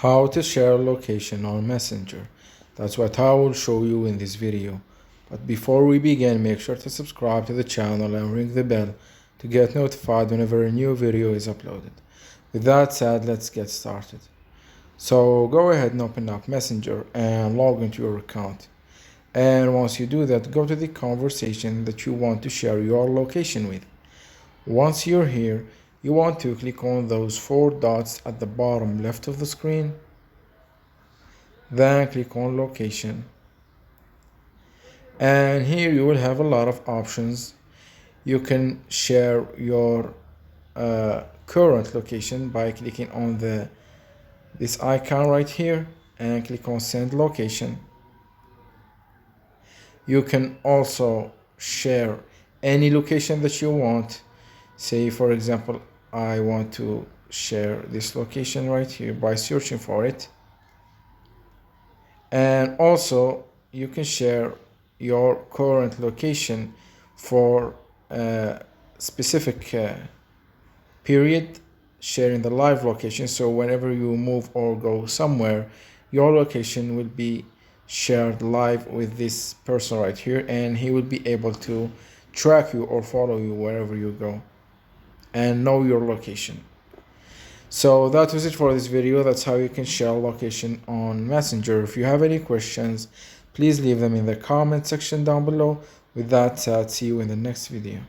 How to share location on Messenger. That's what I will show you in this video. But before we begin, make sure to subscribe to the channel and ring the bell to get notified whenever a new video is uploaded. With that said, let's get started. So go ahead and open up Messenger and log into your account. And once you do that, go to the conversation that you want to share your location with. Once you're here, you want to click on those four dots at the bottom left of the screen. Then click on location. And here you will have a lot of options. You can share your current location by clicking on this icon right here and click on send location. You can also share any location that you want. Say for example, I want to share this location right here by searching for it. And also you can share your current location for a specific period, sharing the live location, so whenever you move or go somewhere, your location will be shared live with this person right here, and he will be able to track you or follow you wherever you go and know your location. So that was it for this video. That's how you can share location on Messenger. If you have any questions, please leave them in the comment section down below. With that said, see you in the next video.